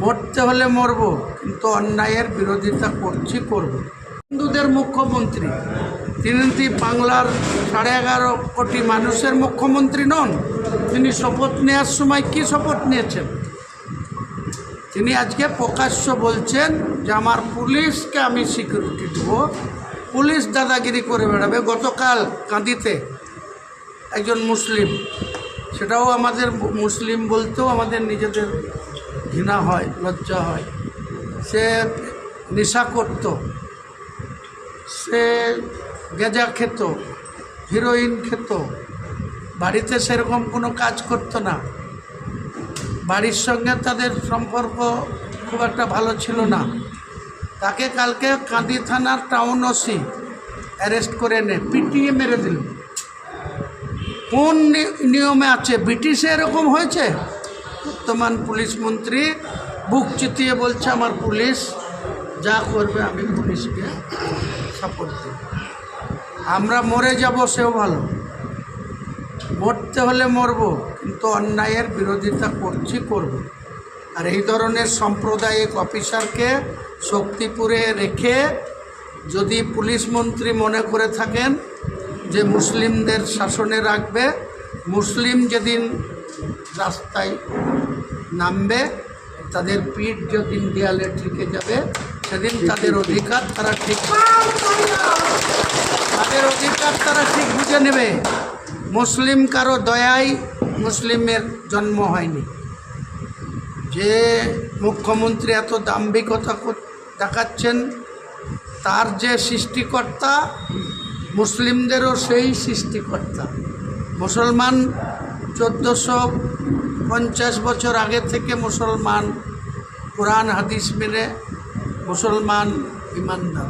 মরতে হলে মরব, কিন্তু অন্যায়ের বিরোধিতা করব। হিন্দুদের মুখ্যমন্ত্রী, তিনি বাংলার 11.5 কোটি মানুষের মুখ্যমন্ত্রী নন। তিনি শপথ নেওয়ার সময় কি শপথ নিয়েছেন? তিনি আজকে প্রকাশ্য বলছেন যে আমার পুলিশকে আমি সিকিউরিটি দেব, পুলিশ দাদাগিরি করে বেড়াবে। গতকাল কাঁদিতে একজন মুসলিম, সেটাও আমাদের মুসলিম বলতেও আমাদের নিজেদের ঘৃণা হয়, লজ্জা হয়। সে নেশা করত, সে গেঁজা খেত, হিরোইন খেত, বাড়িতে সেরকম কোনো কাজ করতো না, বাড়ির সঙ্গে তাদের সম্পর্ক খুব একটা ভালো ছিল না। তাকে কালকে কাঁদি থানার টাউন ওসি অ্যারেস্ট করে এনে পিটিয়ে মেরে দিল। কোন নিয়মে আছে? ব্রিটিশে এরকম হয়েছে? বর্তমান পুলিশ মন্ত্রী বুক চিতিয়ে বলছে আমার পুলিশ যা করবে আমি পুলিশকে সাপোর্ট দেব। আমরা মরে যাব সেও ভালো, মরতে হলে মরব, কিন্তু অন্যায়ের বিরোধিতা করব। আর এই ধরনের সাম্প্রদায়িক অফিসারকে শক্তিপুরে রেখে যদি পুলিশ মন্ত্রী মনে করে থাকেন যে মুসলিমদের শাসনে রাখবে, মুসলিম যেদিন রাস্তায় নামবে, তাদের পিঠ যেদিন দেয়ালে ঠেকে যাবে, সেদিন তাদের অধিকার তারা ঠিক বুঝে নেবে। মুসলিম কারো দয়ায় মুসলিমের জন্ম হয়নি। যে মুখ্যমন্ত্রী এত দাম্ভিকতা দেখাচ্ছেন, তার যে সৃষ্টিকর্তা মুসলিমদেরও সেই সৃষ্টিকর্তা। মুসলমান 1450 বছর আগে থেকে মুসলমান, কোরআন হাদিস মেনে মুসলমান ইমানদার।